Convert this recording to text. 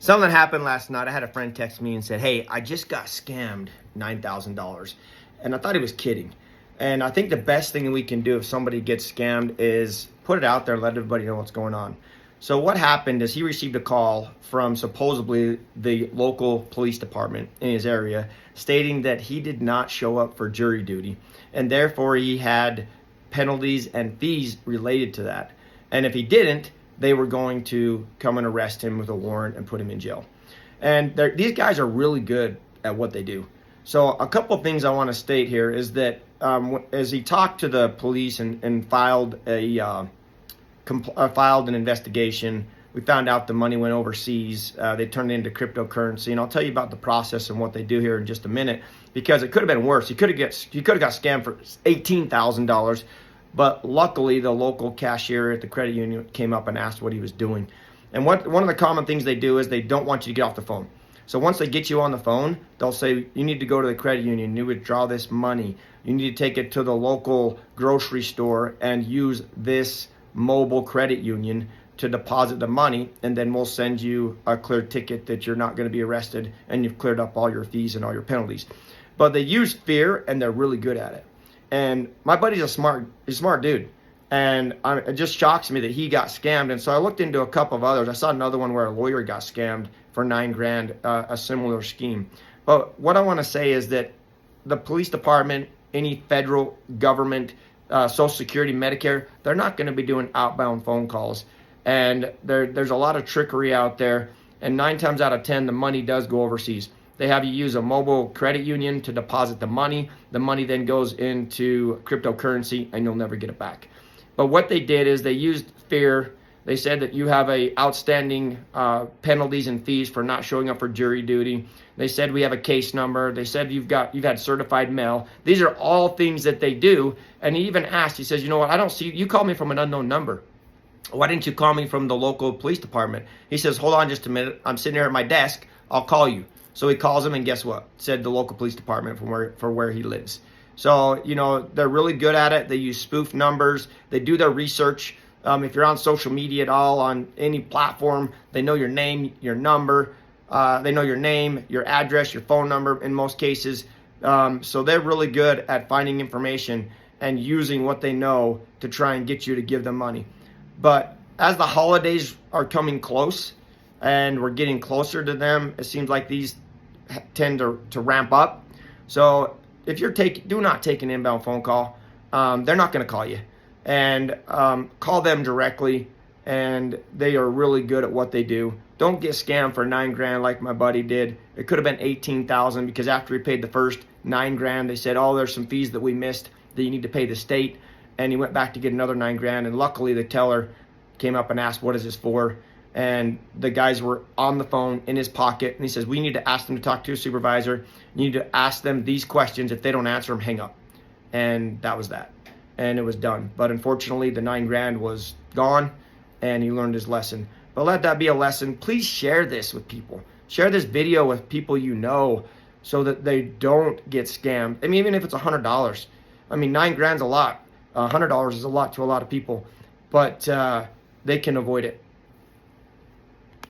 Something happened last night. I had a friend text me and said, "Hey, I just got scammed $9,000." And I thought he was kidding. And I think the best thing we can do if somebody gets scammed is put it out there and let everybody know what's going on. So what happened is he received a call from supposedly the local police department in his area stating that he did not show up for jury duty, and therefore he had penalties and fees related to that. And if he didn't, they were going to come and arrest him with a warrant and put him in jail. And these guys are really good at what they do. So a couple of things I want to state here is that as he talked to the police and filed an investigation, we found out the money went overseas. They turned it into cryptocurrency, and I'll tell you about the process and what they do here in just a minute, because it could have been worse. He could have got scammed for $18,000. But luckily, the local cashier at the credit union came up and asked what he was doing. And one of the common things they do is they don't want you to get off the phone. So once they get you on the phone, they'll say, you need to go to the credit union, you withdraw this money, you need to take it to the local grocery store and use this mobile credit union to deposit the money, and then we'll send you a clear ticket that you're not going to be arrested and you've cleared up all your fees and all your penalties. But they use fear, and they're really good at it. And my buddy's a smart dude. And it just shocks me that he got scammed. And so I looked into a couple of others. I saw another one where a lawyer got scammed for $9,000, a similar scheme. But what I want to say is that the police department, any federal government, Social Security, Medicare, they're not going to be doing outbound phone calls. And there's a lot of trickery out there. And 9 times out of 10, the money does go overseas. They have you use a mobile credit union to deposit the money. The money then goes into cryptocurrency, and you'll never get it back. But what they did is they used fear. They said that you have outstanding penalties and fees for not showing up for jury duty. They said we have a case number. They said you've had certified mail. These are all things that they do. And he even asked, he says, you know what, I don't see, you called me from an unknown number. Why didn't you call me from the local police department? He says, hold on just a minute. I'm sitting here at my desk. I'll call you. So he calls him, and guess what? Said the local police department for where he lives. So, you know, they're really good at it. They use spoof numbers. They do their research. If you're on social media at all, on any platform, they know your name, your number. They know your name, your address, your phone number in most cases. So they're really good at finding information and using what they know to try and get you to give them money. But as the holidays are coming close and we're getting closer to them, it seems like these tend to ramp up. So if do not take an inbound phone call. They're not going to call you. And call them directly, and they are really good at what they do. Don't get scammed for $9,000 like my buddy did. It could have been $18,000, because after he paid the first $9,000, they said, oh, there's some fees that we missed that you need to pay the state. And he went back to get another $9,000, and luckily the teller came up and asked, what is this for? And the guys were on the phone in his pocket, and he says, we need to ask them to talk to a supervisor. You need to ask them these questions. If they don't answer them, hang up. And that was that. And it was done. But unfortunately, the $9,000 was gone, and he learned his lesson. But let that be a lesson. Please share this with people. Share this video with people you know so that they don't get scammed. I mean, even if it's $100. I mean, $9,000 is a lot. $100 is a lot to a lot of people. But they can avoid it.